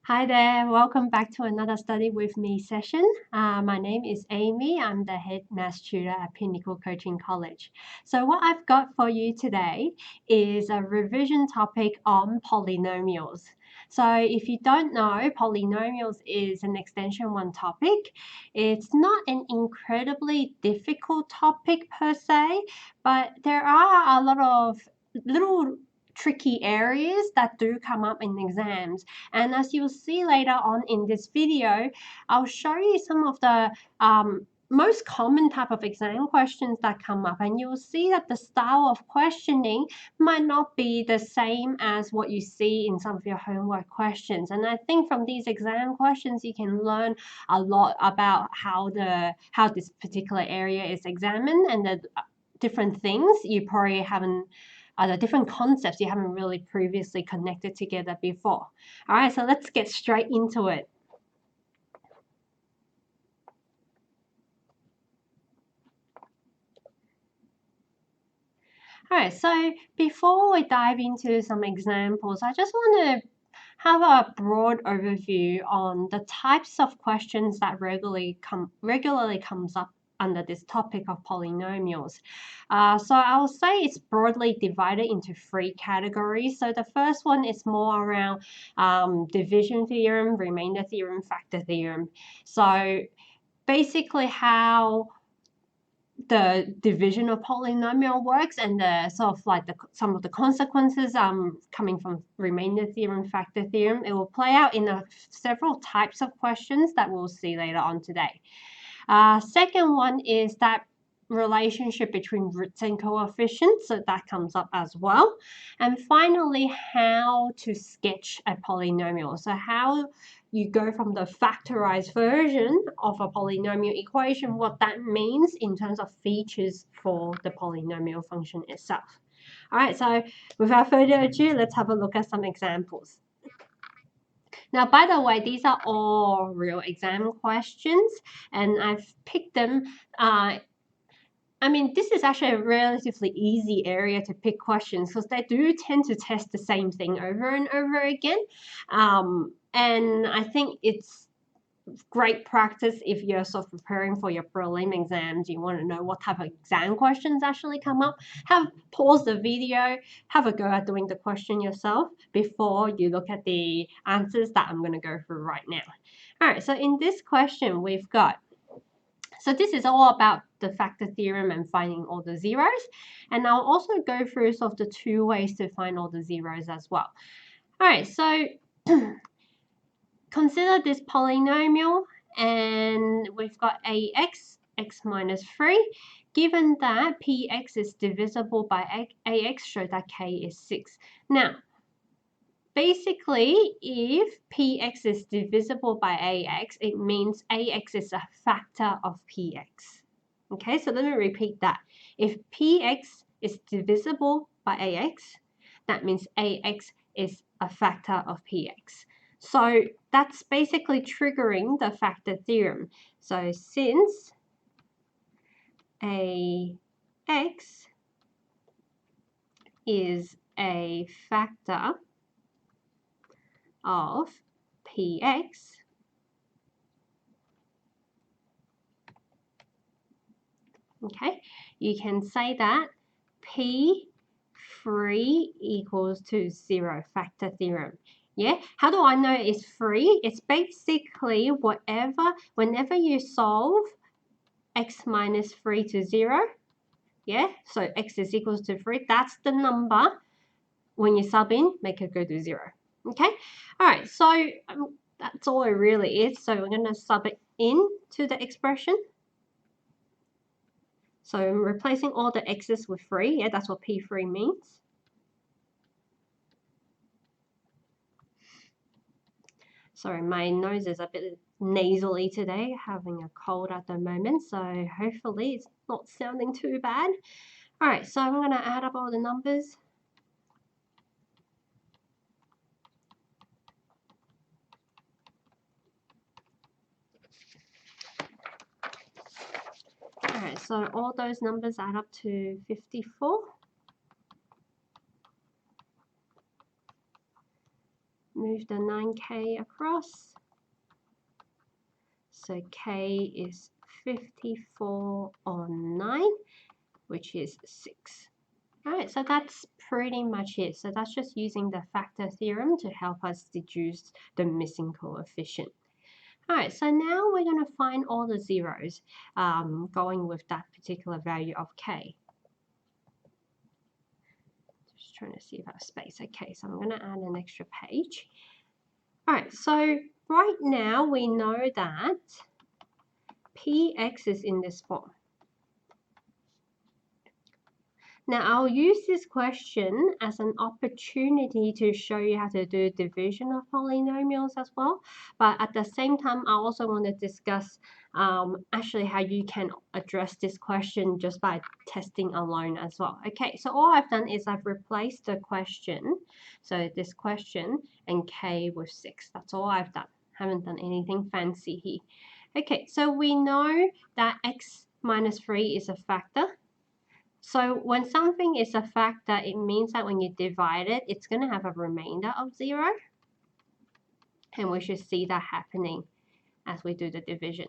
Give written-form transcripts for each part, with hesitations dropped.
Hi there, welcome back to another Study With Me session. My name is Amy. I'm the head maths tutor at Pinnacle Coaching College. So what I've got for you today is a revision topic on polynomials. So if you don't know, polynomials is an extension 1 topic. It's not an incredibly difficult topic per se, but there are a lot of little tricky areas that do come up in exams. And as you'll see later on in this video, I'll show you some of the most common type of exam questions that come up, and you'll see that the style of questioning might not be the same as what you see in some of your homework questions. And I think from these exam questions you can learn a lot about how this particular area is examined and the different things you probably haven't the different concepts you haven't really previously connected together before. All right, so let's get straight into it. All right, so before we dive into some examples, I just want to have a broad overview on the types of questions that regularly comes up under this topic of polynomials. So I'll say it's broadly divided into 3 categories. So the first one is more around division theorem, remainder theorem, factor theorem. So basically how the division of polynomial works and the sort of like some of the consequences coming from remainder theorem, factor theorem. It will play out in several types of questions that we'll see later on today. Second one is that relationship between roots and coefficients, so that comes up as well. And finally, how to sketch a polynomial. So how you go from the factorized version of a polynomial equation, what that means in terms of features for the polynomial function itself. All right, so without further ado, let's have a look at some examples. Now, by the way, these are all real exam questions, and I've picked them. This is actually a relatively easy area to pick questions because they do tend to test the same thing over and over again. And I think it's great practice if you're sort of preparing for your prelim exams. You want to know what type of exam questions actually come up. Pause the video, have a go at doing the question yourself before you look at the answers that I'm going to go through right now. All right, so in this question we've got, so this is all about the factor theorem and finding all the zeros. And I'll also go through sort of the 2 ways to find all the zeros as well. All right, so consider this polynomial, and we've got ax, x minus 3. Given that px is divisible by ax, show that k is 6. Now, basically, if px is divisible by ax, it means ax is a factor of px. Okay, so let me repeat that. If px is divisible by ax, that means ax is a factor of px. So that's basically triggering the factor theorem. So since ax is a factor of px, okay, you can say that P3 equals to 0, factor theorem. Yeah, how do I know it's 3? It's basically whenever you solve x minus 3 to 0, yeah, so x is equals to 3, that's the number. When you sub in, make it go to 0. Okay, all right, so that's all it really is. So we're going to sub it in to the expression. So I'm replacing all the x's with 3. Yeah, that's what P3 means. Sorry, my nose is a bit nasally today, having a cold at the moment, so hopefully it's not sounding too bad. All right, so I'm going to add up all the numbers. All right, so all those numbers add up to 54. move the 9k across. So k is 54 on 9, which is 6. All right, so that's pretty much it. So that's just using the factor theorem to help us deduce the missing coefficient. All right, so now we're going to find all the zeros going with that particular value of k. Just trying to see if I have space. Okay, so I'm going to add an extra page. All right, so right now we know that px is in this form. Now, I'll use this question as an opportunity to show you how to do division of polynomials as well. But at the same time, I also want to discuss actually how you can address this question just by testing alone as well. Okay, so all I've done is I've replaced the question. So this question and k with 6. That's all I've done. Haven't done anything fancy here. Okay, so we know that x minus 3 is a factor. So when something is a factor, it means that when you divide it, it's going to have a remainder of 0. And we should see that happening as we do the division.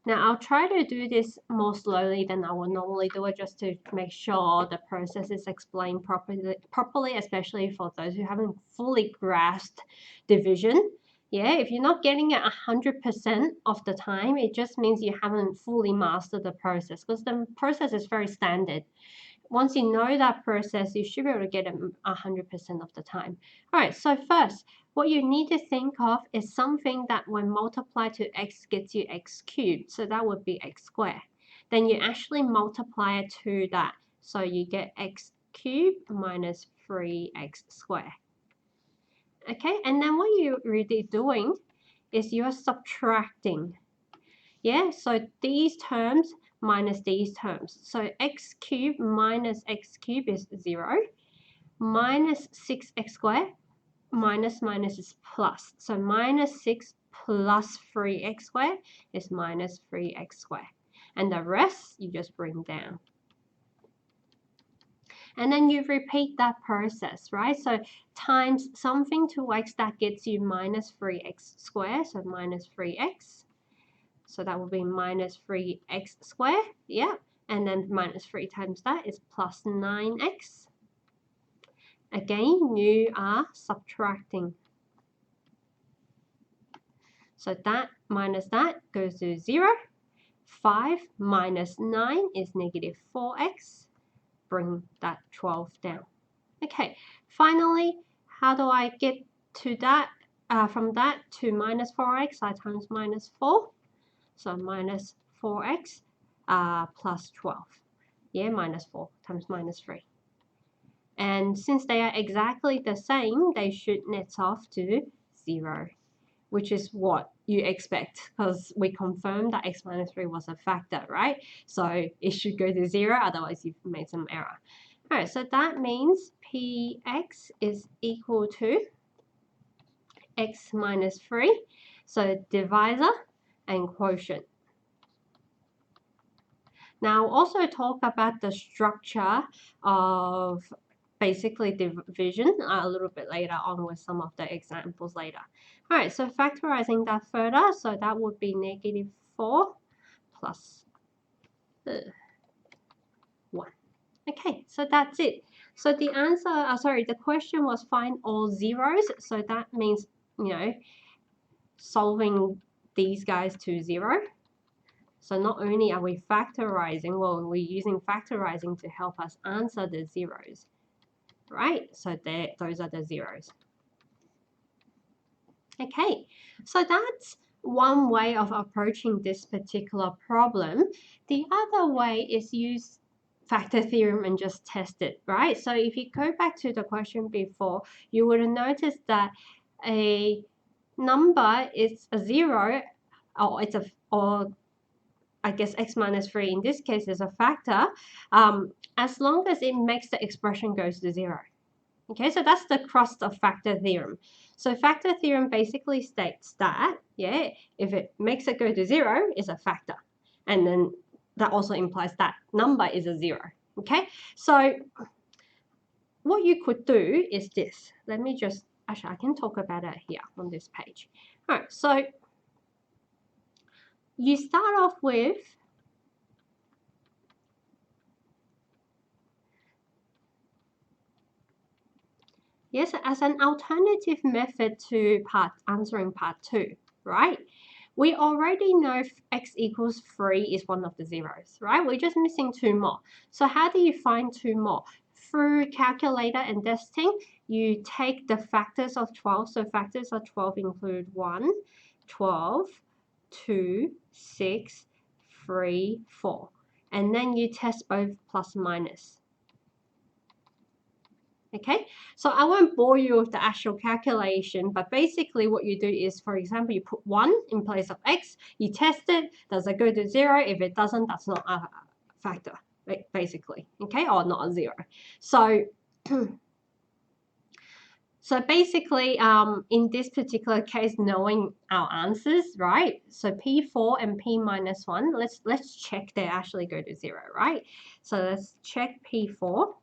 Now, I'll try to do this more slowly than I would normally do it, just to make sure the process is explained properly, especially for those who haven't fully grasped division. Yeah, if you're not getting it 100% of the time, it just means you haven't fully mastered the process, because the process is very standard. Once you know that process, you should be able to get it 100% of the time. All right, so first, what you need to think of is something that when multiplied to x gets you x cubed. So that would be x squared. Then you actually multiply it to that. So you get x cubed minus 3x squared. Okay, and then what you're really doing is you're subtracting. Yeah, so these terms minus these terms. So x cubed minus x cubed is 0. Minus 6x squared minus minus is plus. So minus 6 plus 3x squared is minus 3x squared. And the rest you just bring down. And then you repeat that process, right? So times something to x that gets you minus 3x squared, so minus 3x. So that will be minus 3x squared, yeah. And then minus 3 times that is plus 9x. Again, you are subtracting. So that minus that goes to 0. 5 minus 9 is negative 4x. Bring that 12 down. Okay, finally, how do I get to that? From that to minus 4x, I times minus 4. So minus 4x plus 12. Yeah, minus 4 times minus 3. And since they are exactly the same, they should net off to 0, which is what you expect, because we confirmed that x minus 3 was a factor, right? So it should go to 0, otherwise you've made some error. All right, so that means px is equal to x minus 3. So divisor and quotient. Now, I'll also talk about the structure of basically division a little bit later on with some of the examples later. All right, so factorizing that further, so that would be negative 4 plus 1. Okay, so that's it. So the answer, the question was find all zeros. So that means, you know, solving these guys to 0. So not only are we factorizing, well, we're using factorizing to help us answer the zeros. Right, so those are the zeros. Okay, so that's one way of approaching this particular problem. The other way is use factor theorem and just test it, right? So if you go back to the question before, you would have noticed that a number is a 0, or I guess x minus 3 in this case is a factor, as long as it makes the expression goes to 0. Okay, so that's the crust of factor theorem. So factor theorem basically states that, yeah, if it makes it go to 0, it's a factor. And then that also implies that number is a 0. Okay, so what you could do is this. Let me just actually, I can talk about it here on this page. All right, so you start off with yes, as an alternative method to answering part 2, right? We already know x equals 3 is one of the zeros, right? We're just missing 2 more. So how do you find 2 more? Through calculator and testing, you take the factors of 12. So factors of 12 include 1, 12, 2, 6, 3, 4. And then you test both plus minus. Okay, so I won't bore you with the actual calculation, but basically what you do is, for example, you put 1 in place of x, you test it, does it go to 0? If it doesn't, that's not a factor, basically, okay, or not a 0. So, so basically, in this particular case, knowing our answers, right? So P4 and P minus 1, let's check they actually go to 0, right? So let's check P4.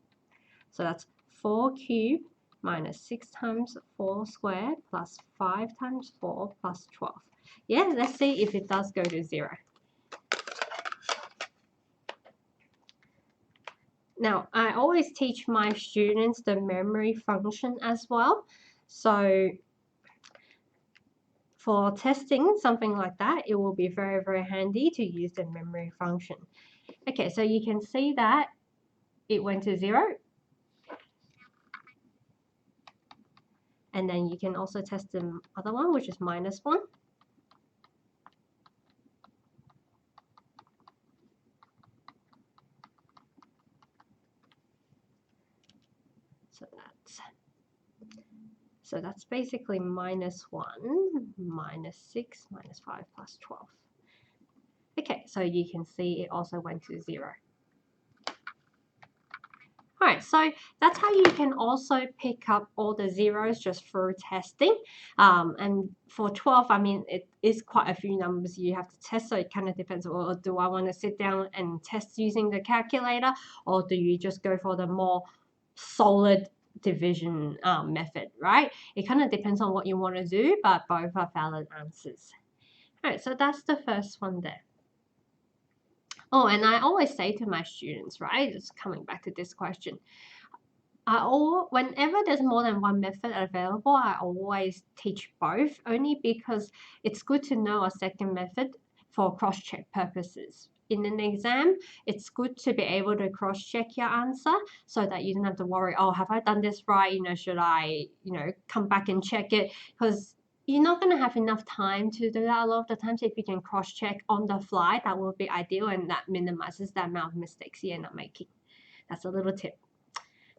So that's 4 cubed minus 6 times 4 squared plus 5 times 4 plus 12. Yeah, let's see if it does go to 0. Now, I always teach my students the memory function as well. So for testing something like that, it will be very, very handy to use the memory function. Okay, so you can see that it went to 0. And then you can also test the other one, which is minus 1. So that's basically minus 1, minus 6, minus 5, plus 12. Okay, so you can see it also went to 0. Alright, so that's how you can also pick up all the zeros just through testing. And for 12, I mean, it is quite a few numbers you have to test, so it kind of depends. Well, do I want to sit down and test using the calculator, or do you just go for the more solid division method, right? It kind of depends on what you want to do, but both are valid answers. Alright, so that's the first one there. Oh, and I always say to my students, right, just coming back to this question, whenever there's more than one method available, I always teach both, only because it's good to know a second method for cross-check purposes. In an exam, it's good to be able to cross-check your answer so that you don't have to worry, oh, have I done this right? Should I, come back and check it? Because you're not going to have enough time to do that a lot of the times. If you can cross-check on the fly, that will be ideal, and that minimizes the amount of mistakes you end up making. That's a little tip.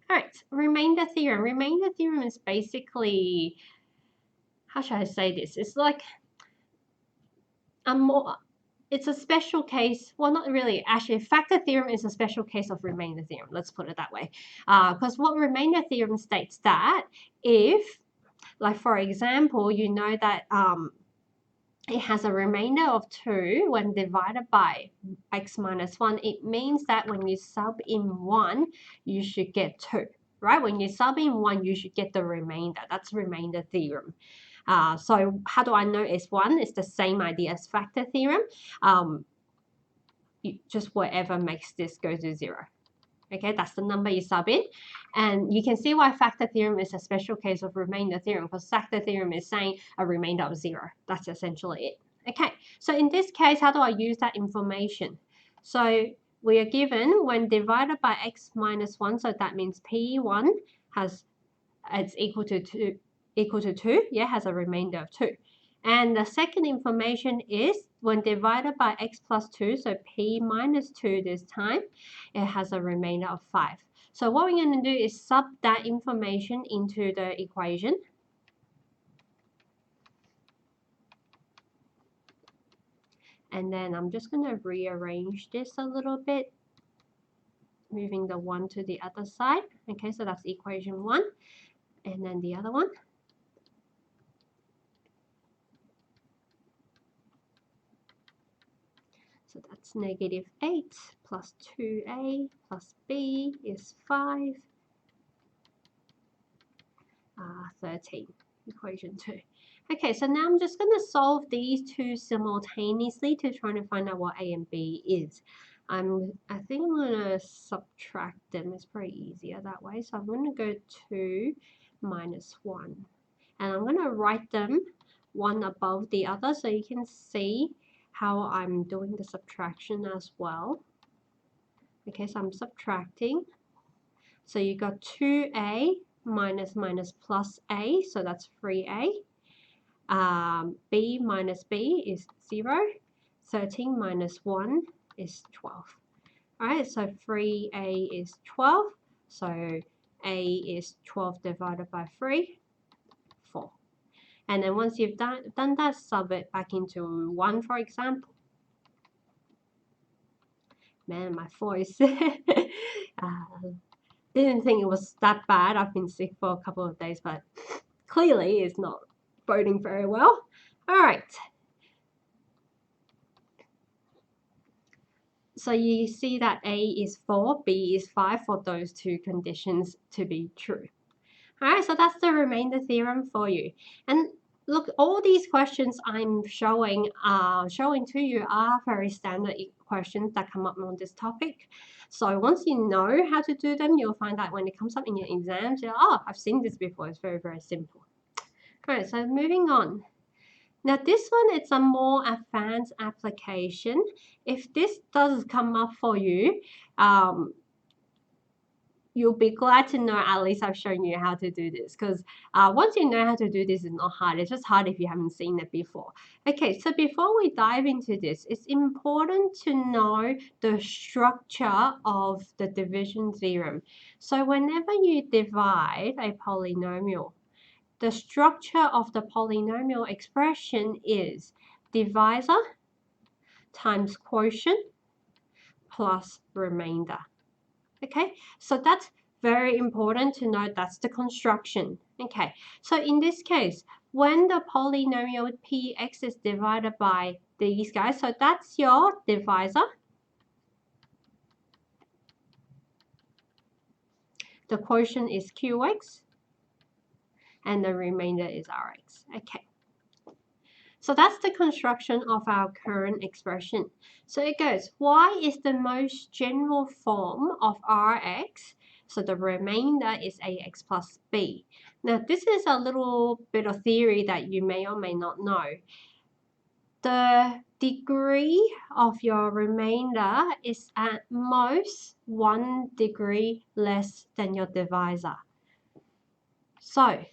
All right, remainder theorem. Remainder theorem is basically, how should I say this? It's like it's a special case. Well, not really. Actually, factor theorem is a special case of remainder theorem. Let's put it that way. Because what remainder theorem states that if, like for example, you know that it has a remainder of 2 when divided by x minus 1, it means that when you sub in 1, you should get 2, right? When you sub in 1, you should get the remainder. That's remainder theorem. So how do I know it's 1? It's the same idea as factor theorem. Just whatever makes this go to 0. Okay, that's the number you sub in. And you can see why factor theorem is a special case of remainder theorem, because factor theorem is saying a remainder of 0. That's essentially it. Okay, so in this case, how do I use that information? So we are given when divided by x minus 1, so that means P1 it's equal to 2, yeah, has a remainder of 2. And the second information is when divided by x plus 2, so p minus 2 this time, it has a remainder of 5. So what we're going to do is sub that information into the equation. And then I'm just going to rearrange this a little bit, moving the 1 to the other side. Okay, so that's equation 1. And then the other one. So that's negative 8 plus 2a plus b is 5. 13, equation 2. Okay, so now I'm just going to solve these two simultaneously to try to find out what a and b is. I think I'm going to subtract them. It's pretty easier that way. So I'm going to go 2 minus 1. And I'm going to write them one above the other so you can see how I'm doing the subtraction as well. Okay, so I'm subtracting. So you got 2a minus minus plus a, so that's 3a. B minus b is 0. 13 minus 1 is 12. All right, so 3a is 12. So a is 12 divided by 3, 4. And then once you've done that, sub it back into 1, for example. Man, my voice. Didn't think it was that bad. I've been sick for a couple of days, but clearly it's not boding very well. All right. So you see that A is 4, B is 5 for those two conditions to be true. All right, so that's the remainder theorem for you. And look, all these questions I'm showing to you are very standard questions that come up on this topic. So once you know how to do them, you'll find that when it comes up in your exams, you're, oh, I've seen this before. It's very, very simple. All right, so moving on. Now this one, it's a more advanced application. If this does come up for you, you'll be glad to know at least I've shown you how to do this, because once you know how to do this, it's not hard. It's just hard if you haven't seen it before. Okay, so before we dive into this, it's important to know the structure of the division theorem. So whenever you divide a polynomial, the structure of the polynomial expression is divisor times quotient plus remainder. Okay, so that's very important to know. That's the construction. Okay, so in this case, when the polynomial px is divided by these guys, so that's your divisor. The quotient is qx, and the remainder is rx. Okay. So that's the construction of our current expression. So it goes, y is the most general form of rx, so the remainder is ax plus b. Now this is a little bit of theory that you may or may not know. The degree of your remainder is at most 1 degree less than your divisor. So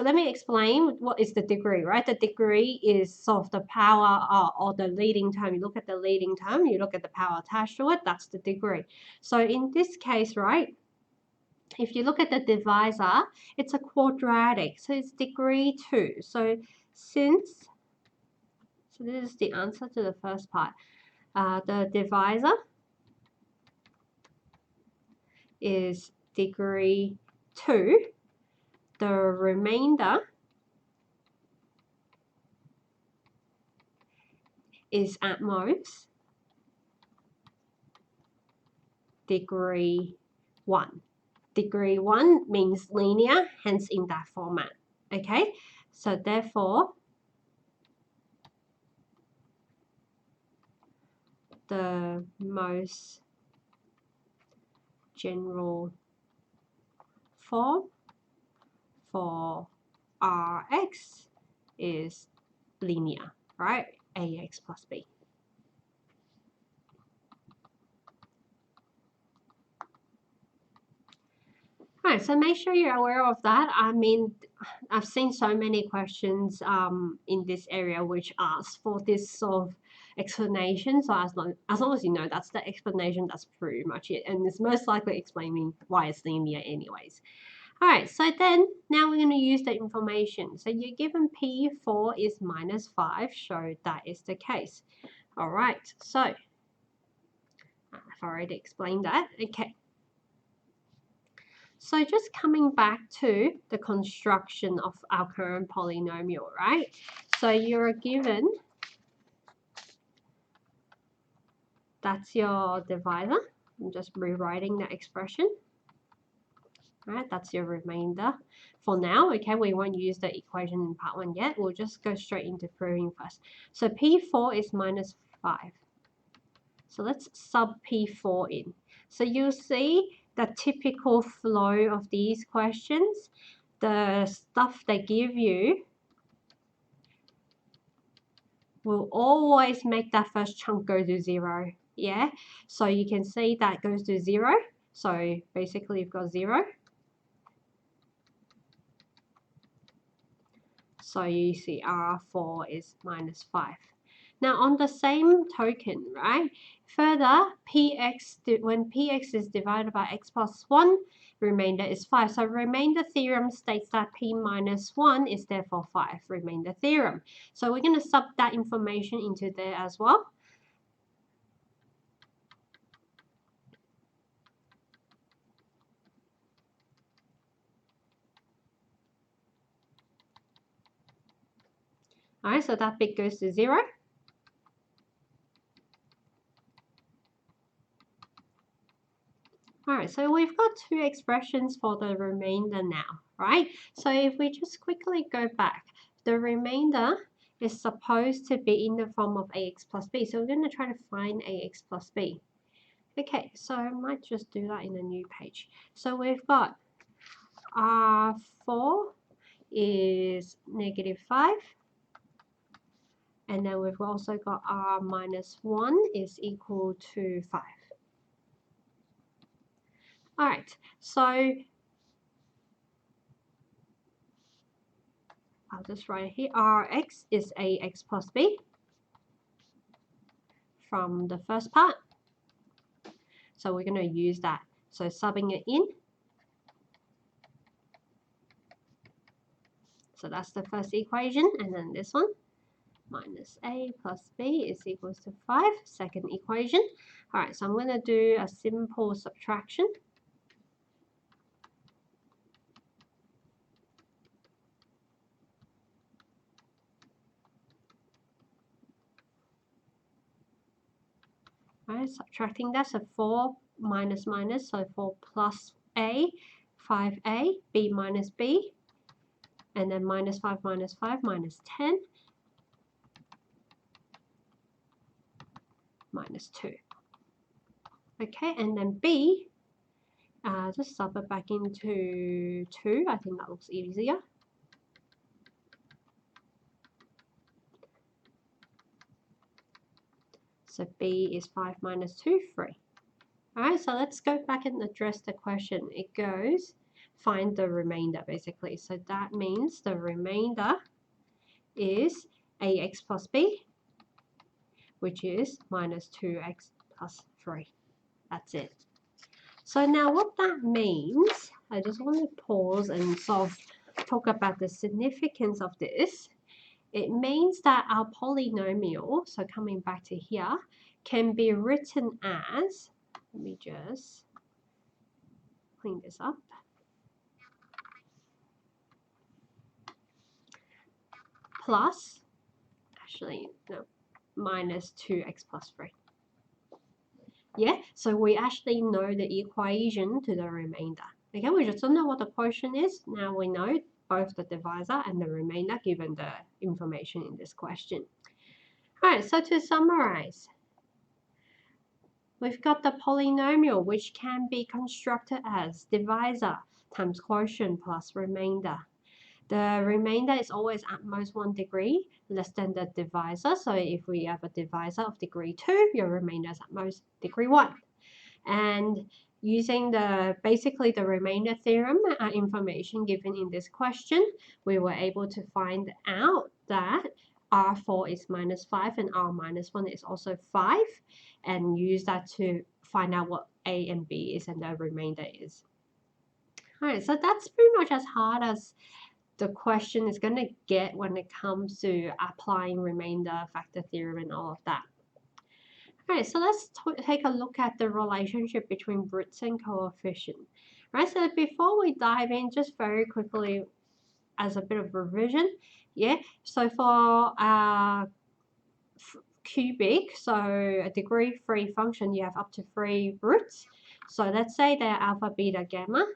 let me explain what is the degree, right? The degree is sort of the power or the leading term. You look at the leading term, you look at the power attached to it, that's the degree. So in this case, right, if you look at the divisor, it's a quadratic, so it's degree 2. So this is the answer to the first part. The divisor is degree 2. The remainder is at most degree 1. Degree 1 means linear, hence in that format. Okay, so therefore, the most general form for Rx is linear, right? Ax plus b. All right, so make sure you're aware of that. I mean, I've seen so many questions in this area which ask for this sort of explanation. So as long as you know that's the explanation, that's pretty much it. And it's most likely explaining why it's linear anyways. All right, so then now we're going to use the information. So you're given P4 is minus 5, so that is the case. All right, so I've already explained that. Okay. So just coming back to the construction of our current polynomial, right? So you're given, that's your divisor. I'm just rewriting that expression. All right, that's your remainder for now. Okay, we won't use the equation in part 1 yet. We'll just go straight into proving first. So P4 is minus 5. So let's sub P4 in. So you'll see the typical flow of these questions. The stuff they give you will always make that first chunk go to 0. Yeah, so you can see that goes to 0. So basically you've got 0. So you see R4 is minus 5. Now on the same token, right, further, when Px is divided by x plus 1, remainder is 5. So remainder theorem states that P minus 1 is therefore 5, remainder theorem. So we're going to sub that information into there as well. All right, so that bit goes to 0. All right, so we've got two expressions for the remainder now, right? So if we just quickly go back, the remainder is supposed to be in the form of ax plus b. So we're going to try to find ax plus b. Okay, so I might just do that in a new page. So we've got R4 is negative 5. And then we've also got R minus 1 is equal to 5. All right, so I'll just write here, Rx is ax plus b from the first part. So we're going to use that. So subbing it in. So that's the first equation. And then this one, minus a plus b is equals to 5, second equation. All right, so I'm going to do a simple subtraction. All right, subtracting that, so 4 minus minus, so 4 plus a, 5a, b minus b, and then minus 5 minus 5 minus 10, minus 2. Okay, and then b, just sub it back into 2. I think that looks easier. So b is 5 minus 2, 3. All right, so let's go back and address the question. It goes, find the remainder, basically. So that means the remainder is ax plus b, which is minus 2x plus 3. That's it. So now what that means, I just want to pause and sort of talk about the significance of this. It means that our polynomial, so coming back to here, can be written as, let me just clean this up. Plus, actually, no, minus 2x plus 3. Yeah, so we actually know the equation to the remainder. Okay, we just don't know what the quotient is. Now we know both the divisor and the remainder given the information in this question. All right, so to summarize, we've got the polynomial, which can be constructed as divisor times quotient plus remainder. The remainder is always at most 1 degree less than the divisor. So if we have a divisor of degree 2, your remainder is at most degree 1. And using basically the remainder theorem information given in this question, we were able to find out that R4 is minus 5 and R minus 1 is also 5, and use that to find out what A and B is and the remainder is. All right, so that's pretty much as hard as the question is going to get when it comes to applying remainder, factor theorem, and all of that. All right, so let's take a look at the relationship between roots and coefficient. Right, so before we dive in, just very quickly as a bit of revision, yeah, so for cubic, so a degree 3 function, you have up to 3 roots. So let's say they're alpha, beta, gamma.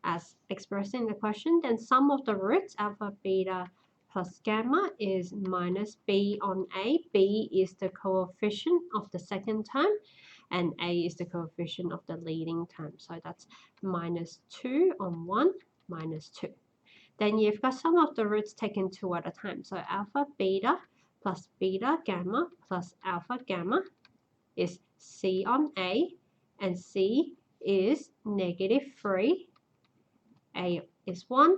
as expressed in the question, then sum of the roots alpha, beta plus gamma is minus b on a. B is the coefficient of the second term, and a is the coefficient of the leading term. So that's minus 2 on 1 minus 2. Then you've got sum of the roots taken 2 at a time. So alpha beta plus beta gamma plus alpha gamma is c on a, and c is negative 3. A is 1,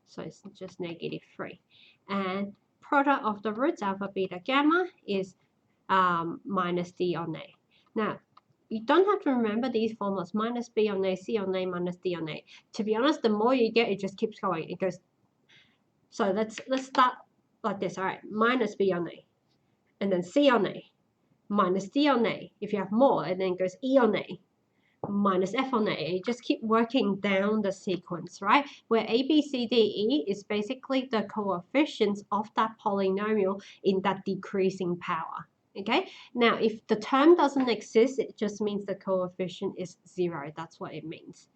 so it's just negative 3. And product of the roots alpha beta gamma is minus d on a. Now, you don't have to remember these formulas, minus b on a, c on a, minus d on a. To be honest, the more you get, it just keeps going. It goes. So let's start like this. All right, minus b on a, and then c on a, minus d on a. If you have more, and then it goes e on a, minus f on a. You just keep working down the sequence, right? Where a, b, c, d, e is basically the coefficients of that polynomial in that decreasing power. Okay, now if the term doesn't exist, it just means the coefficient is 0. That's what it means.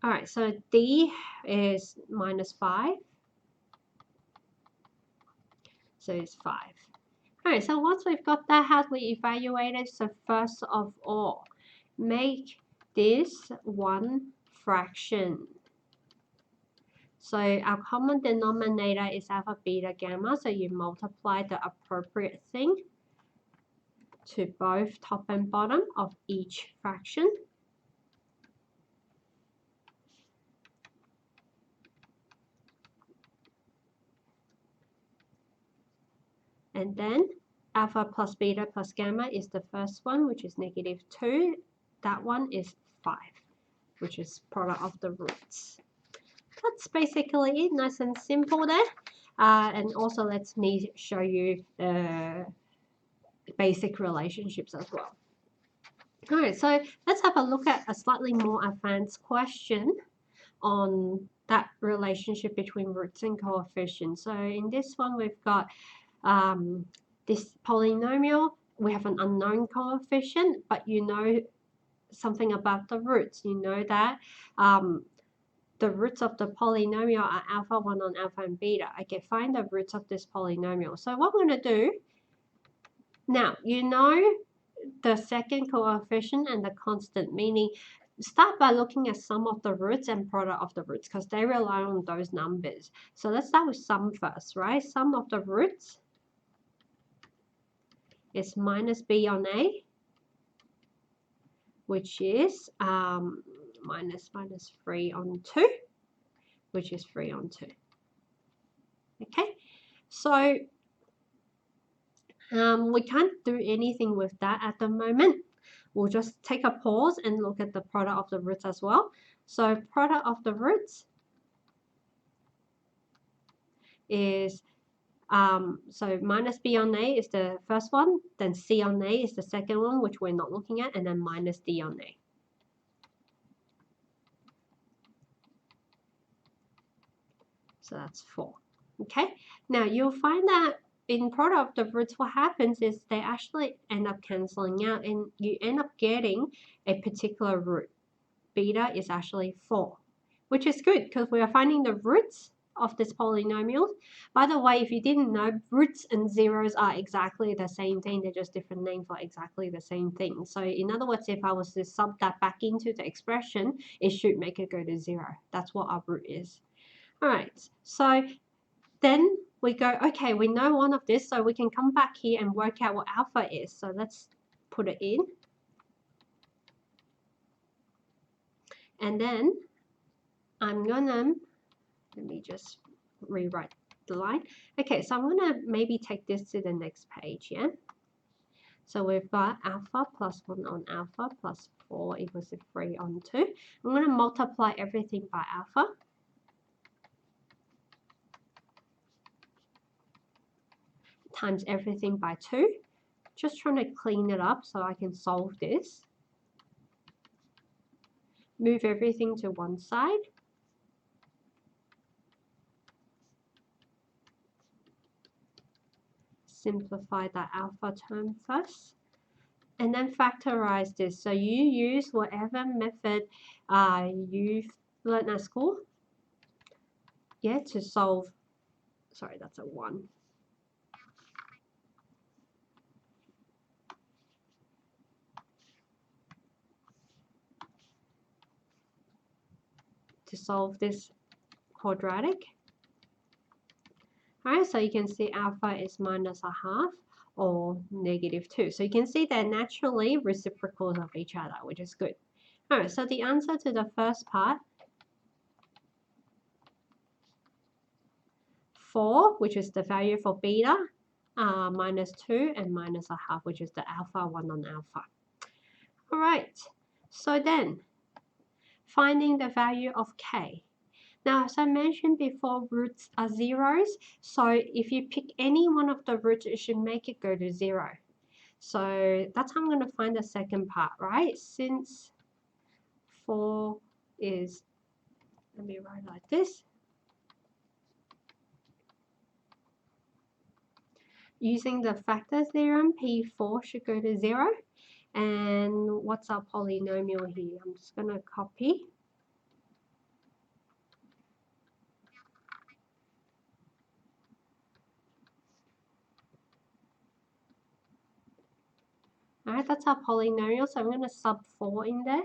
All right, so d is minus 5. So it's 5. All right, so once we've got that, how do we evaluate it? So first of all, make this one fraction. So our common denominator is alpha, beta, gamma. So you multiply the appropriate thing to both top and bottom of each fraction. And then alpha plus beta plus gamma is the first one, which is negative 2. That one is 5, which is product of the roots. That's basically it, nice and simple there. And also let me show you the basic relationships as well. All right, so let's have a look at a slightly more advanced question on that relationship between roots and coefficients. So in this one, we've got this polynomial. We have an unknown coefficient, but you know something about the roots. You know that the roots of the polynomial are alpha 1 on alpha and beta. I can find the roots of this polynomial. So what I'm going to do, now you know the second coefficient and the constant, meaning start by looking at sum of the roots and product of the roots because they rely on those numbers. So let's start with sum first, right? Sum of the roots is minus b on a, which is minus 3 on 2, which is 3 on 2. Okay, so we can't do anything with that at the moment. We'll just take a pause and look at the product of the roots as well. So product of the roots is, so minus b on a is the first one, then c on a is the second one, which we're not looking at, and then minus d on a. So that's 4. Okay, now you'll find that in product of the roots, what happens is they actually end up cancelling out, and you end up getting a particular root. Beta is actually 4, which is good because we are finding the roots of this polynomial. By the way, if you didn't know, roots and zeros are exactly the same thing. They're just different names for exactly the same thing. So in other words, if I was to sub that back into the expression, it should make it go to 0. That's what our root is. All right, so then we go, okay, we know one of this, so we can come back here and work out what alpha is. So let's put it in. And then I'm gonna, let me just rewrite the line. Okay, so I'm gonna maybe take this to the next page, yeah? So we've got alpha plus 1 on alpha plus 4 equals to 3 on 2. I'm gonna multiply everything by alpha. Times everything by 2. Just trying to clean it up so I can solve this. Move everything to one side. Simplify that alpha term first. And then factorize this. So you use whatever method you learned at school. Yeah, to solve, sorry, that's a 1. To solve this quadratic. Alright, so you can see alpha is -1/2 or -2. So you can see they're naturally reciprocals of each other, which is good. Alright, so the answer to the first part, 4, which is the value for beta, -2, and -1/2, which is the alpha 1 on alpha. Alright, so then finding the value of k. Now, as I mentioned before, roots are zeros. So if you pick any one of the roots, it should make it go to 0. So that's how I'm going to find the second part, right? Since 4 is, let me write like this. Using the factor theorem, P4 should go to 0. And what's our polynomial here? I'm just going to copy. All right, that's our polynomial. So I'm going to sub 4 in there.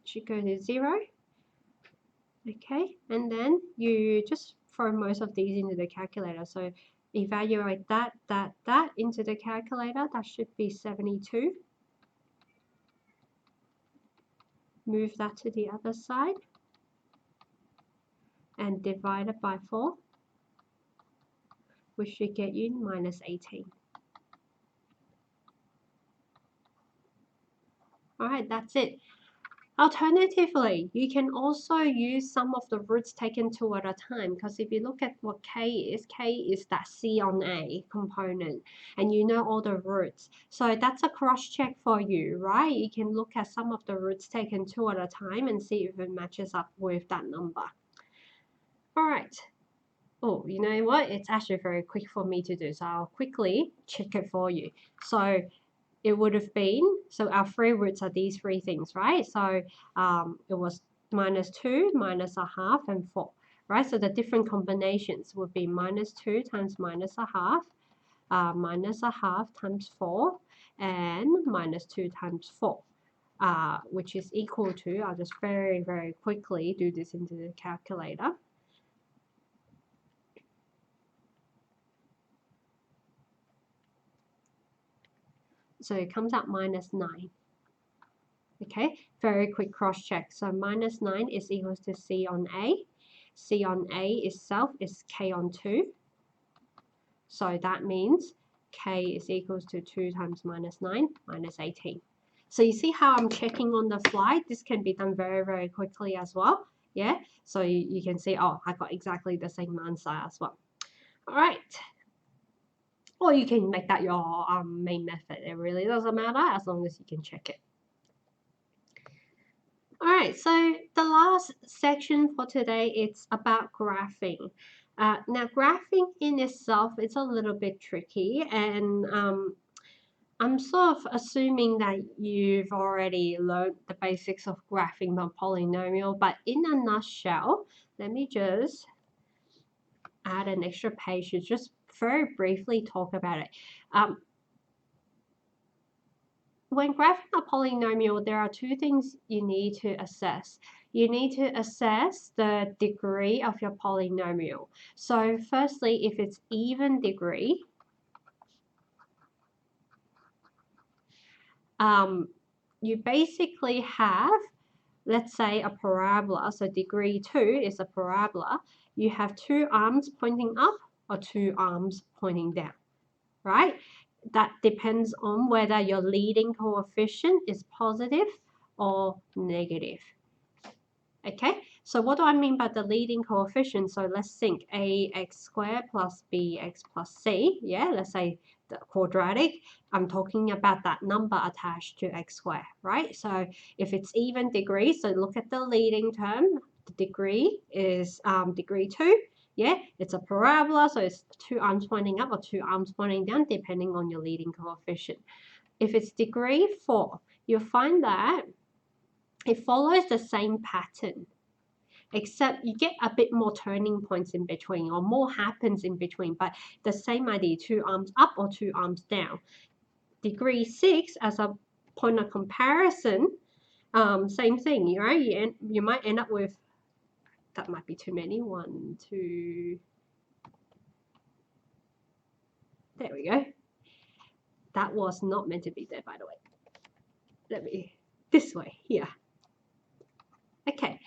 Should go to 0. Okay, and then you just throw most of these into the calculator. So evaluate that into the calculator. That should be 72. Move that to the other side and divide it by 4, which should get you -18. All right, that's it. Alternatively, you can also use some of the roots taken 2 at a time, because if you look at what k is that C on A component, and you know all the roots. So that's a cross-check for you, right? You can look at some of the roots taken 2 at a time and see if it matches up with that number. All right. Oh, you know what? It's actually very quick for me to do, so I'll quickly check it for you. So it would have been, so our 3 roots are these 3 things, right? So it was -2, -1/2, and 4, right? So the different combinations would be -2 times -1/2, -1/2 times 4, and -2 times 4, which is equal to, I'll just very, very quickly do this into the calculator. So it comes out -9. Okay, very quick cross check. So -9 is equals to C on A. C on A itself is K on 2. So that means K is equals to 2 times -9, -18. So you see how I'm checking on the fly? This can be done very, very quickly as well. Yeah, so you can see, oh, I got exactly the same answer as well. All right. Or you can make that your main method. It really doesn't matter as long as you can check it. All right, so the last section for today, it's about graphing. Now, graphing in itself is a little bit tricky, and I'm sort of assuming that you've already learned the basics of graphing the polynomial, but in a nutshell, let me just add an extra page to just very briefly talk about it. When graphing a polynomial, there are 2 things you need to assess. You need to assess the degree of your polynomial. So firstly, if it's even degree, you basically have, let's say, a parabola. So degree 2 is a parabola. You have 2 arms pointing up or 2 arms pointing down, right? That depends on whether your leading coefficient is positive or negative. Okay, so what do I mean by the leading coefficient? So let's think ax squared plus bx plus c. Yeah, let's say the quadratic. I'm talking about that number attached to x squared, right? So if it's even degree, so look at the leading term. The degree is degree 2. Yeah, it's a parabola, so it's two arms pointing up or two arms pointing down, depending on your leading coefficient. If it's degree 4, you'll find that it follows the same pattern, except you get a bit more turning points in between, or more happens in between, but the same idea, two arms up or two arms down. Degree 6, as a point of comparison, same thing, right? You might end up with, that might be too many, 1, 2, there we go. That was not meant to be there, by the way. Let me, this way, here. Okay.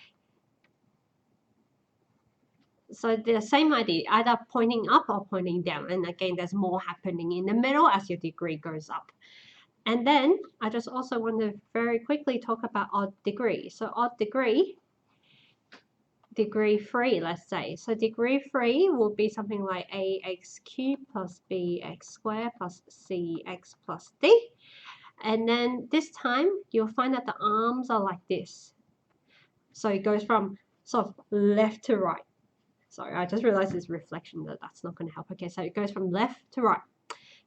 So the same idea, either pointing up or pointing down. And again, there's more happening in the middle as your degree goes up. And then I just also want to very quickly talk about odd degree. So odd degree, degree 3, let's say. So degree 3 will be something like ax cubed plus bx squared plus cx plus d. And then this time, you'll find that the arms are like this. So it goes from sort of left to right. Sorry, I just realized this reflection that's not going to help. Okay, so it goes from left to right.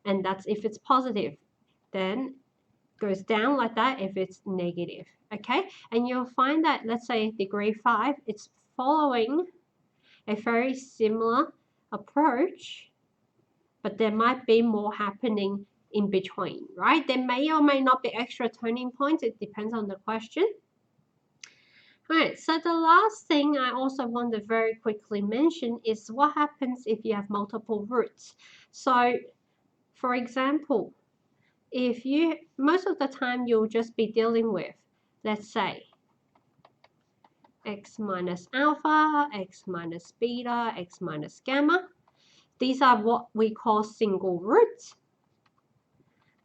And that's if it's positive. Then goes down like that if it's negative. Okay, and you'll find that, let's say, degree 5, it's following a very similar approach, but there might be more happening in between, right? There may or may not be extra turning points. It depends on the question. All right, so the last thing I also want to very quickly mention is what happens if you have multiple roots. So, for example, if you, most of the time you'll just be dealing with, let's say, x minus alpha, x minus beta, x minus gamma. These are what we call single roots.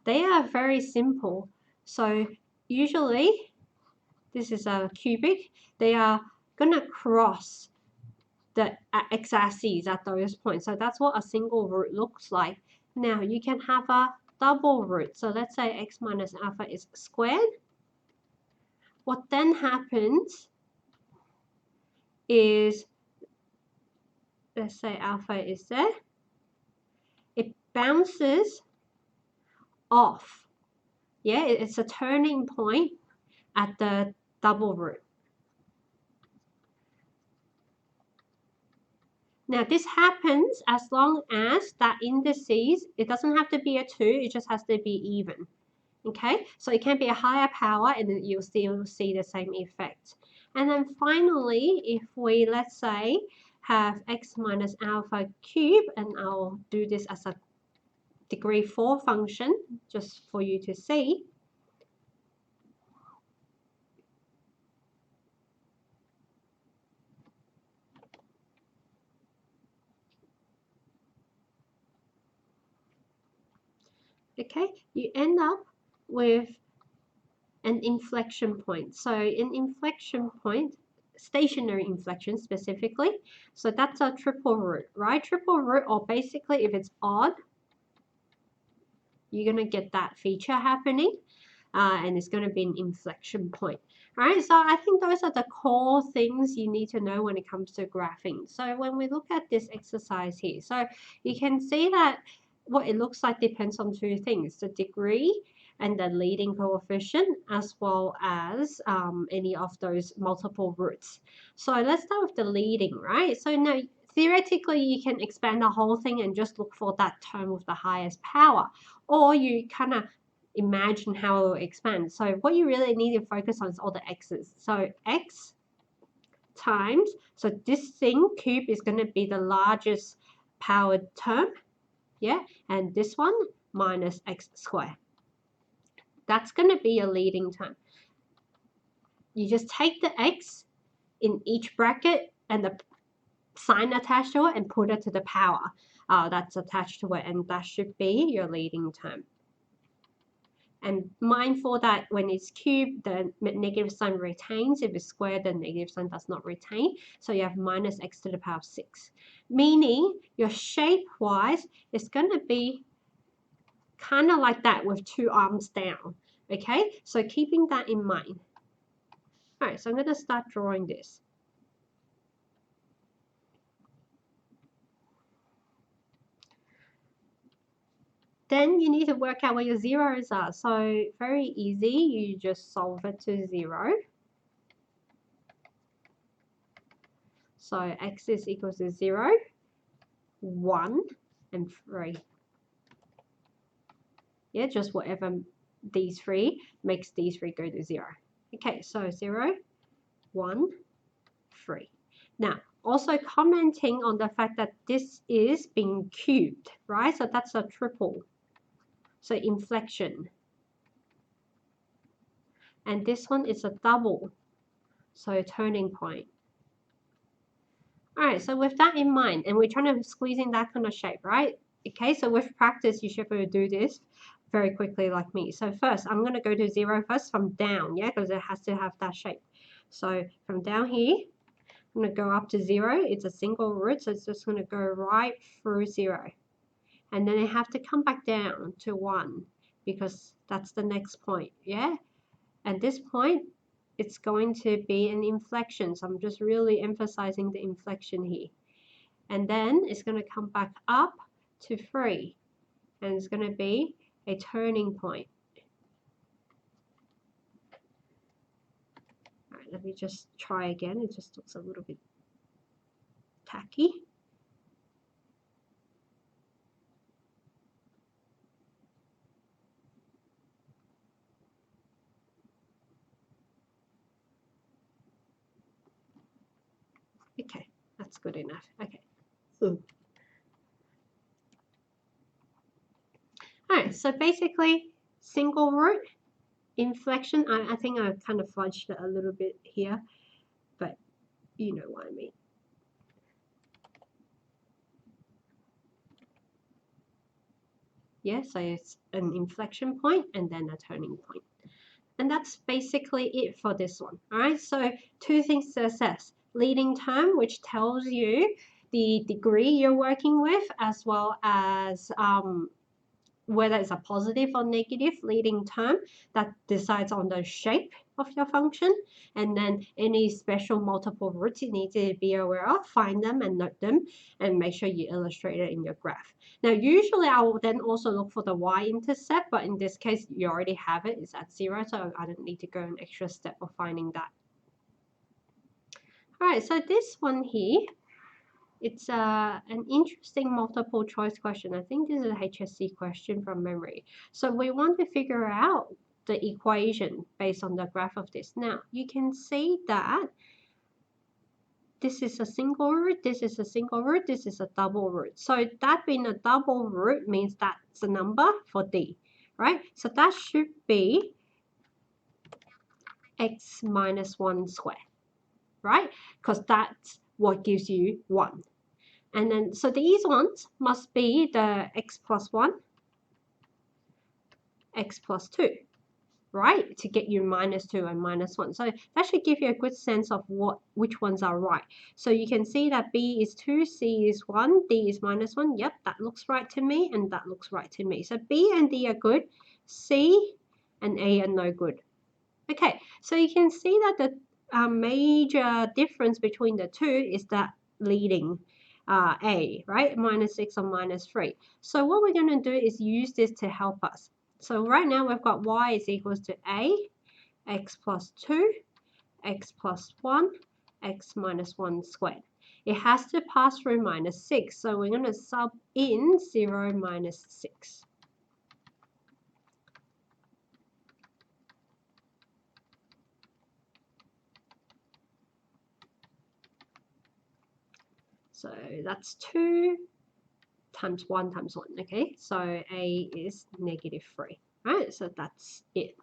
They are very simple. So usually, this is a cubic, they are going to cross the x-axis at those points. So that's what a single root looks like. Now you can have a double root. So let's say x minus alpha is squared. What then happens is, let's say alpha is there, it bounces off. Yeah, it's a turning point at the double root. Now this happens as long as that indices, it doesn't have to be a 2, it just has to be even. Okay, so it can be a higher power and then you'll still see the same effect. And then finally, if we, let's say, have x minus alpha cubed, and I'll do this as a degree 4 function just for you to see. Okay, you end up with an inflection point. So an inflection point, stationary inflection specifically, so that's a triple root, right? Triple root, or basically if it's odd, you're going to get that feature happening, and it's going to be an inflection point. All right, so I think those are the core things you need to know when it comes to graphing. So when we look at this exercise here, so you can see that what it looks like depends on two things, the degree and the leading coefficient, as well as any of those multiple roots. So let's start with the leading, right? So now theoretically you can expand the whole thing and just look for that term with the highest power, or you kind of imagine how it will expand. So what you really need to focus on is all the x's. So x times, so this thing cube is going to be the largest powered term, yeah, and this one minus x squared. That's going to be your leading term. You just take the x in each bracket and the sign attached to it and put it to the power that's attached to it, and that should be your leading term. And mindful that when it's cubed, the negative sign retains. If it's squared, the negative sign does not retain. So you have minus x to the power of 6. Meaning your shape-wise is going to be kind of like that with two arms down. Okay, so keeping that in mind. All right, so I'm going to start drawing this. then you need to work out where your zeros are. So very easy, you just solve it to 0. So x is equal to 0, 1, and 3. Yeah, just whatever these three makes these three go to 0. Okay, so 0, 1, 3. Now, also commenting on the fact that this is being cubed, right? So that's a triple. So inflection. And this one is a double. So turning point. All right, so with that in mind, and we're trying to squeeze in that kind of shape, right? Okay, so with practice, you should be able to do this very quickly like me. So first, I'm going to go to 0 first from down, yeah, because it has to have that shape. So from down here, I'm going to go up to 0. It's a single root, so it's just going to go right through 0. And then I have to come back down to 1 because that's the next point, yeah? At this point, it's going to be an inflection. So I'm just really emphasizing the inflection here. And then it's going to come back up to 3. And it's going to be a turning point. All right, let me just try again. It just looks a little bit tacky. Okay, that's good enough. Okay. All right, so basically, single root, inflection. I think I kind of fudged it a little bit here, but you know what I mean. Yeah, so it's an inflection point and then a turning point. And that's basically it for this one. All right, so two things to assess. Leading term, which tells you the degree you're working with, as well as whether it's a positive or negative leading term that decides on the shape of your function. And then any special multiple roots you need to be aware of, find them and note them, and make sure you illustrate it in your graph. Now, usually I will then also look for the y-intercept, but in this case, you already have it. It's at 0, so I don't need to go an extra step of finding that. All right, so this one here, it's an interesting multiple choice question. I think this is a HSC question from memory. So we want to figure out the equation based on the graph of this. Now, you can see that this is a single root, this is a single root, this is a double root. So that being a double root means that's a number for D, right? So that should be x minus 1 squared, right? Because that's what gives you 1. And then, so these ones must be the x plus 1, x plus 2, right? To get you minus 2 and minus 1. So that should give you a good sense of which ones are right. So you can see that B is 2, C is 1, D is minus 1. Yep, that looks right to me, and that looks right to me. So B and D are good. C and A are no good. Okay, so you can see that the major difference between the two is that leading A, right? Minus 6 or minus 3. So what we're going to do is use this to help us. So right now we've got y is equals to A, x plus 2, x plus 1, x minus 1 squared. It has to pass through minus 6, so we're going to sub in 0 minus 6. So that's 2 times 1 times 1, okay? So A is negative 3, right? So that's it.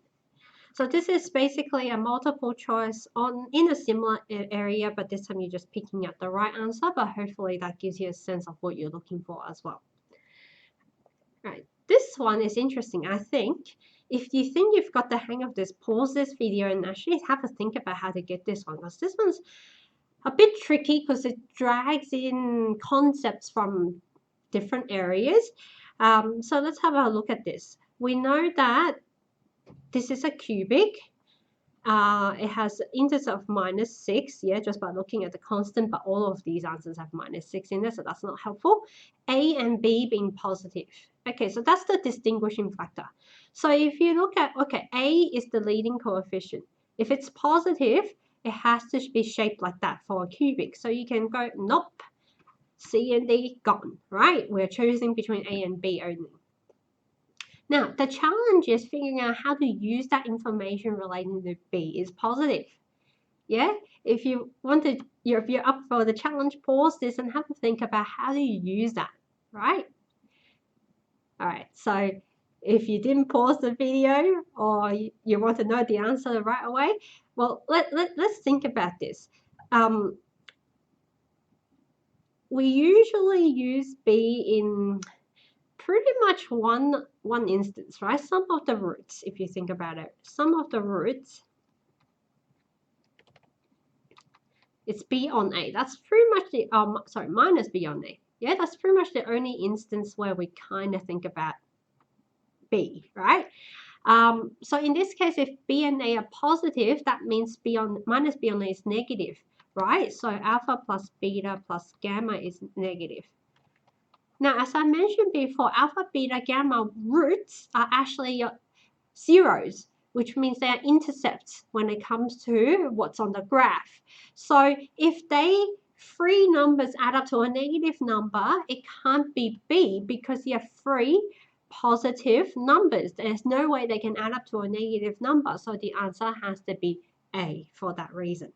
So this is basically a multiple choice in a similar area, but this time you're just picking out the right answer, but hopefully that gives you a sense of what you're looking for as well. Right, this one is interesting. I think if you think you've got the hang of this, pause this video and actually have a think about how to get this one, because this one's a bit tricky because it drags in concepts from different areas. So let's have a look at this. We know that this is a cubic, It has an intercept of -6, yeah, just by looking at the constant, but all of these answers have -6 in there, so that's not helpful. A and B being positive. Okay, so that's the distinguishing factor. So if you look at, okay, A is the leading coefficient. If it's positive, it has to be shaped like that for a cubic. So you can go, nope, C and D gone, right? We're choosing between A and B only. Now, the challenge is figuring out how to use that information relating to B is positive. Yeah, if you want to, if you're up for the challenge, pause this and have to think about how do you use that, right? All right, so if you didn't pause the video or you want to know the answer right away, well, let's think about this. We usually use B in pretty much one instance, right? Some of the roots, if you think about it, some of the roots, it's B on A. That's pretty much the sorry, minus B on A. Yeah, that's pretty much the only instance where we kind of think about B, right? So in this case, if B and A are positive, that means minus B on A is negative, right? So alpha plus beta plus gamma is negative. Now, as I mentioned before, alpha, beta, gamma roots are actually zeros, which means they are intercepts when it comes to what's on the graph. So if three numbers add up to a negative number, it can't be B because you have three positive numbers. There's no way they can add up to a negative number. So the answer has to be A for that reason.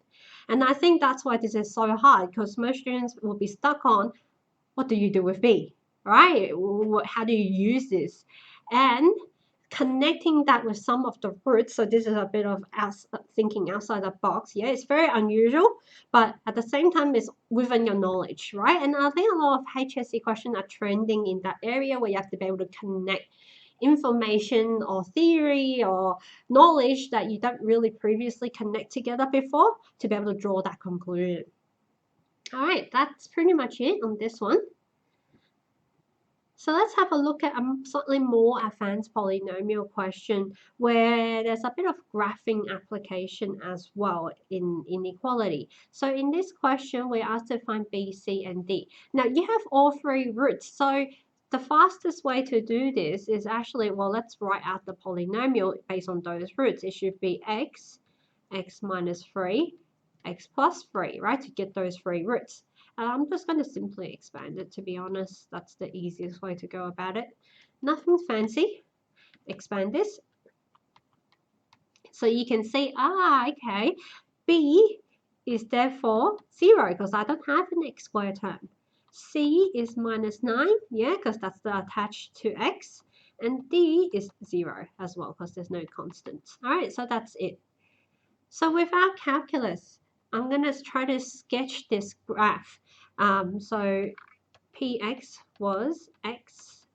And I think that's why this is so hard, because most students will be stuck on, what do you do with B, right? How do you use this? And connecting that with some of the roots, so this is a bit of thinking outside the box. Yeah, it's very unusual, but at the same time, it's within your knowledge, right? And I think a lot of HSC questions are trending in that area where you have to be able to connect information or theory or knowledge that you don't really previously connect together before to be able to draw that conclusion. All right, that's pretty much it on this one. So let's have a look at a slightly more advanced polynomial question where there's a bit of graphing application as well in inequality. So in this question, we're asked to find B, C, and D. Now you have all three roots. So the fastest way to do this is actually, well, let's write out the polynomial based on those roots. It should be x minus 3, x plus 3, right, to get those three roots. I'm just going to simply expand it, to be honest. That's the easiest way to go about it. Nothing fancy. Expand this. So you can see, okay, B is therefore 0 because I don't have an x squared term. C is minus 9, yeah, because that's the attached to x. And D is 0 as well because there's no constants. All right, so that's it. So with our calculus, I'm going to try to sketch this graph. So Px was x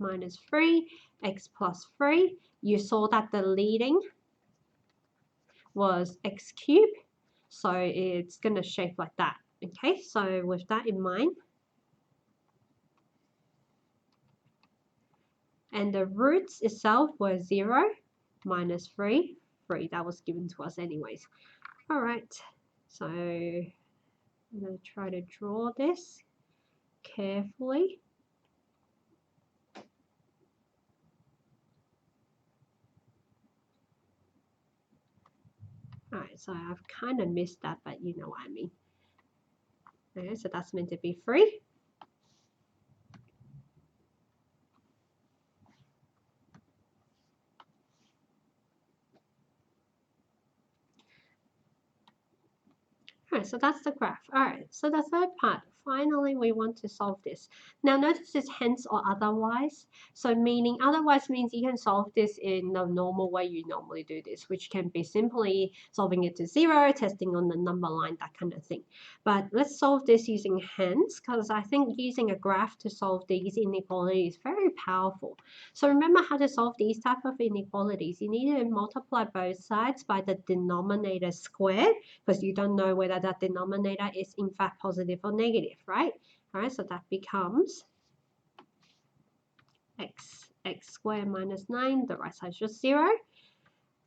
minus 3, x plus 3. You saw that the leading was x cubed, so it's going to shape like that. Okay, so with that in mind, and the roots itself were 0, minus 3, 3. That was given to us anyways. All right, so I'm going to try to draw this carefully. All right, so I've kind of missed that, but you know what I mean. Okay, so that's meant to be 3. All right, so that's the graph. All right, so the third part, finally we want to solve this. Now notice this hence or otherwise. So meaning otherwise means you can solve this in the normal way you normally do this, which can be simply solving it to 0, testing on the number line, that kind of thing. But let's solve this using hence, because I think using a graph to solve these inequalities is very powerful. So remember how to solve these type of inequalities. You need to multiply both sides by the denominator squared, because you don't know whether that denominator is in fact positive or negative, right? All right, so that becomes x squared minus 9, the right side is just 0.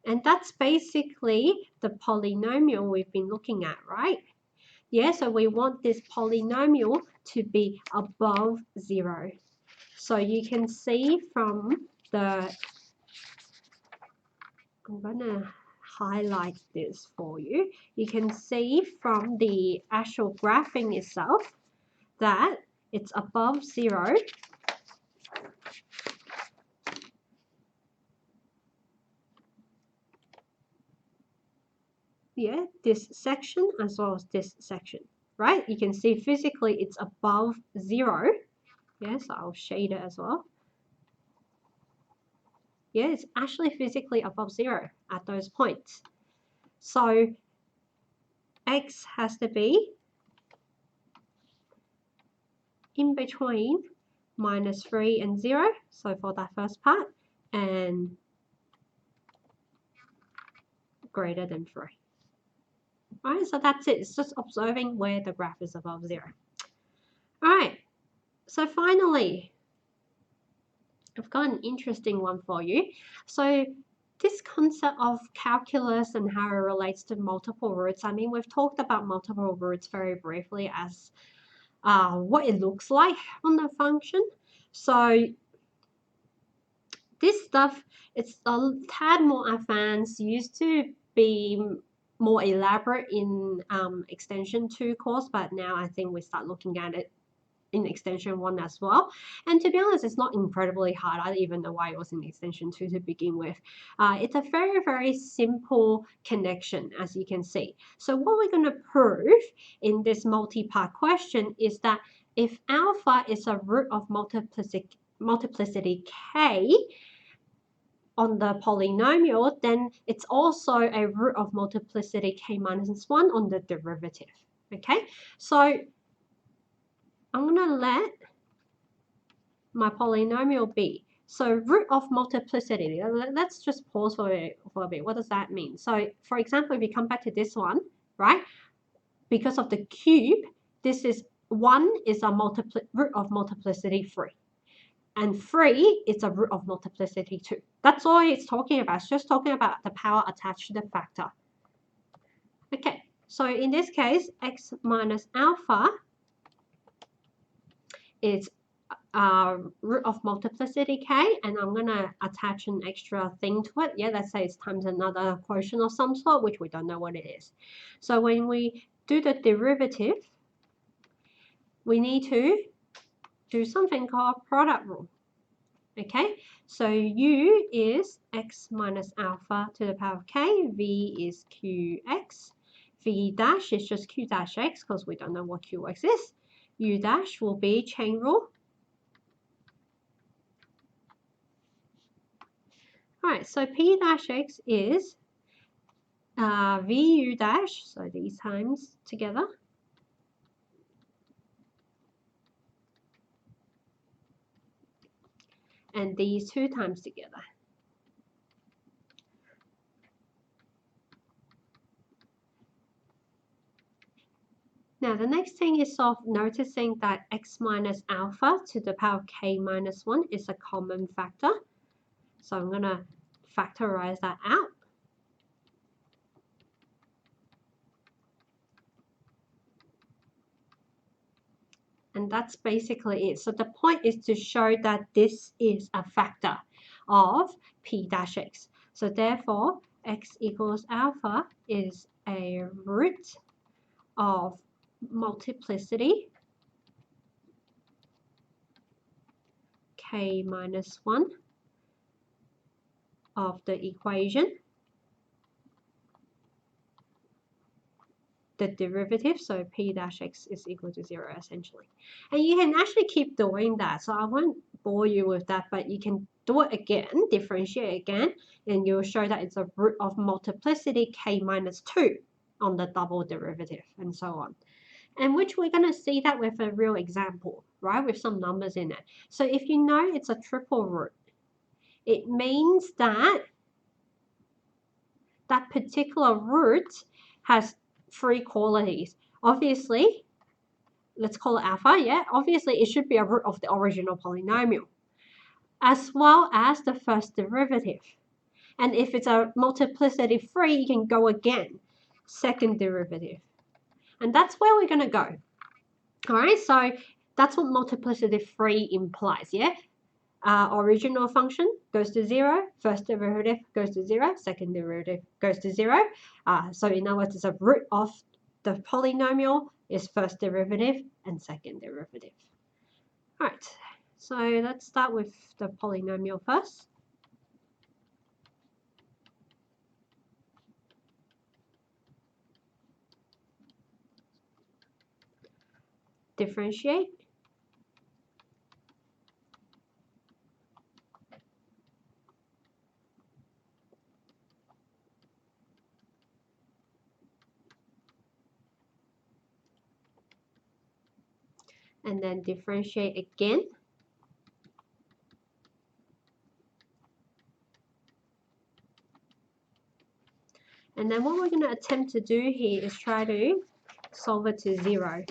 And that's basically the polynomial we've been looking at, right? Yeah, so we want this polynomial to be above 0. So you can see from the, I'm going to highlight this for you. You can see from the actual graphing itself that it's above 0. Yeah, this section as well as this section, right? You can see physically it's above 0. Yes, I'll shade it as well. Yeah, it's actually physically above 0 at those points. So x has to be in between -3 and 0. So for that first part, and greater than 3. All right, so that's it. It's just observing where the graph is above 0. All right, so finally, I've got an interesting one for you. So this concept of calculus and how it relates to multiple roots, I mean, we've talked about multiple roots very briefly as what it looks like on the function. So this stuff, it's a tad more advanced, used to be more elaborate in extension 2 course, but now I think we start looking at it in extension 1 as well. And to be honest, it's not incredibly hard. I don't even know why it was in extension 2 to begin with. It's a very, very simple connection, as you can see. So what we're going to prove in this multi-part question is that if alpha is a root of multiplicity k on the polynomial, then it's also a root of multiplicity k minus 1 on the derivative. Okay, so I'm going to let my polynomial be. So root of multiplicity, let's just pause for a bit. What does that mean? So for example, if you come back to this one, right? Because of the cube, this is 1 is a root of multiplicity 3. And 3 is a root of multiplicity 2. That's all it's talking about. It's just talking about the power attached to the factor. Okay, so in this case, x minus alpha is root of multiplicity k, and I'm going to attach an extra thing to it. Yeah, let's say it's times another quotient of some sort, which we don't know what it is. So when we do the derivative, we need to do something called product rule. Okay, so u is x minus alpha to the power of k, v is qx, v dash is just q dash x because we don't know what qx is. U dash will be chain rule. All right, so p dash x is vu dash, so these times together, and these 2 times together. Now the next thing is sort of noticing that x minus alpha to the power of k minus 1 is a common factor. So I'm going to factorize that out. And that's basically it. So the point is to show that this is a factor of p dash x. So therefore, x equals alpha is a root of multiplicity k minus 1 of the equation, the derivative, so p dash x is equal to 0 essentially. And you can actually keep doing that, so I won't bore you with that, but you can do it again, differentiate again, and you'll show that it's a root of multiplicity k minus 2 on the double derivative, and so on. And which we're going to see that with a real example, right, with some numbers in it. So if you know it's a triple root, it means that that particular root has 3 qualities. Obviously, let's call it alpha, yeah? Obviously, it should be a root of the original polynomial, as well as the first derivative. And if it's a multiplicity free, you can go again, second derivative. And that's where we're going to go. All right, so that's what multiplicity free implies, yeah? Original function goes to 0, first derivative goes to 0, second derivative goes to 0. So in other words, it's a root of the polynomial is first derivative and second derivative. All right, so let's start with the polynomial first. Differentiate. And then differentiate again. And then what we're going to attempt to do here is try to solve it to 0.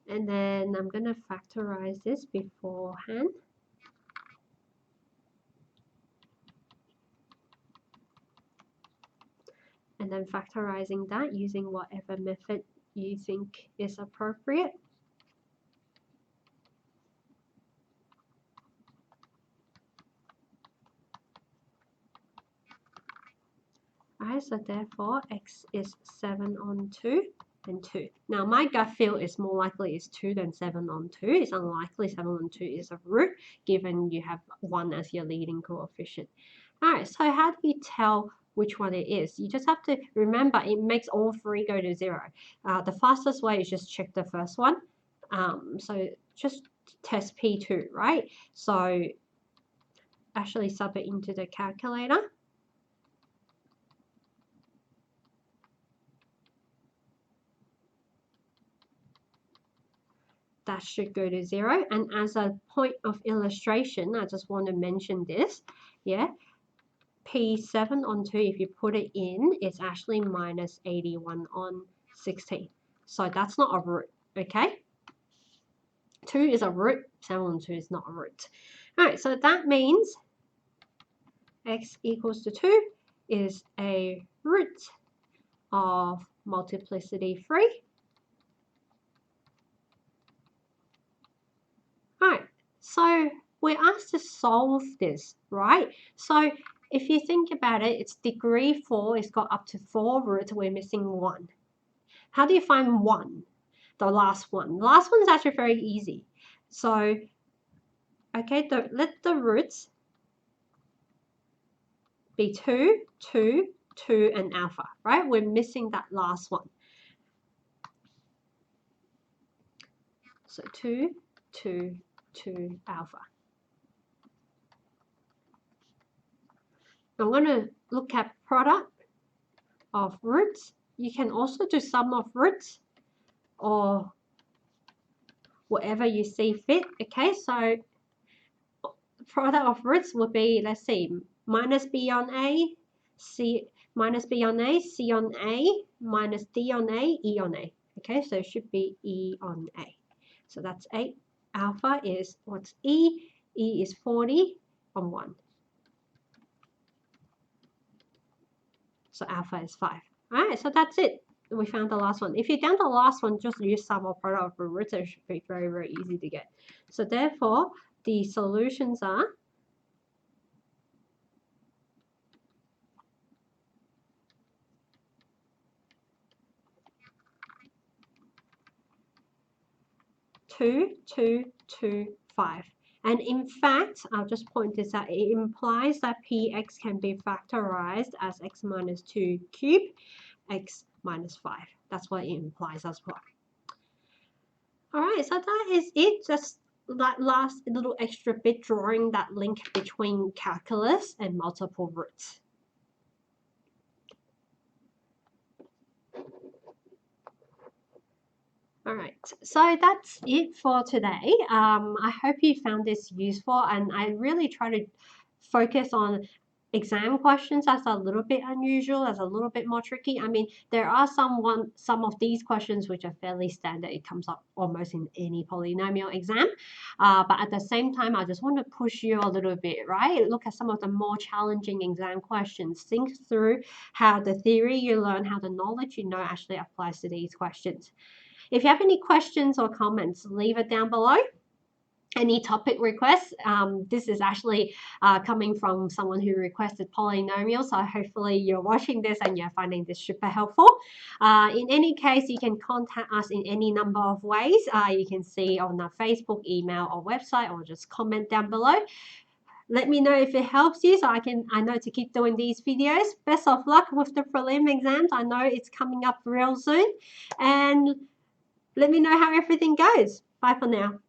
And then I'm going to factorize this beforehand. And then factorizing that using whatever method you think is appropriate. Alright, so therefore x is 7 on 2 and 2. Now my gut feel is more likely is 2 than 7 on 2. It's unlikely 7 on 2 is a root given you have 1 as your leading coefficient. Alright, so how do you tell which one it is? You just have to remember it makes all three go to 0. The fastest way is just check the first one. So just test P2, right? So actually sub it into the calculator. That should go to 0. And as a point of illustration, I just want to mention this, yeah. P7 on 2, if you put it in, it's actually minus 81 on 16. So that's not a root, okay? 2 is a root, 7 on 2 is not a root. All right, so that means x equals to 2 is a root of multiplicity 3. All right, so we're asked to solve this, right? So if you think about it, it's degree 4, it's got up to 4 roots, we're missing 1. How do you find 1? The last one. The last one is actually very easy. So, okay, let the roots be 2, 2, 2, and alpha, right? We're missing that last one. So 2, 2, 2, alpha. I'm going to look at product of roots. You can also do sum of roots or whatever you see fit. Okay, so product of roots would be, let's see, minus b on a, c minus b on a, c on a, minus d on a, e on a. Okay, so it should be e on a. So that's 8. Alpha is, what's e? E is 40 on 1. So alpha is 5. All right, so that's it. We found the last one. If you found the last one, just use sum or product of the roots. It should be very, very easy to get. So therefore, the solutions are 2, 2, 2, 5. And in fact, I'll just point this out, it implies that px can be factorized as x minus 2 cubed, x minus 5. That's what it implies as well. All right, so that is it. Just that last little extra bit drawing that link between calculus and multiple roots. All right, so that's it for today. I hope you found this useful, and I really try to focus on exam questions that's a little bit unusual, that's a little bit more tricky. I mean, there are some of these questions which are fairly standard. It comes up almost in any polynomial exam. But at the same time, I just want to push you a little bit, right? Look at some of the more challenging exam questions. Think through how the theory you learn, how the knowledge you know actually applies to these questions. If you have any questions or comments, leave it down below. Any topic requests. This is actually coming from someone who requested polynomials, so hopefully you're watching this and you're finding this super helpful. In any case, you can contact us in any number of ways. You can see on our Facebook, email, or website, or just comment down below. Let me know if it helps you so I know to keep doing these videos. Best of luck with the prelim exams. I know it's coming up real soon, and let me know how everything goes. Bye for now.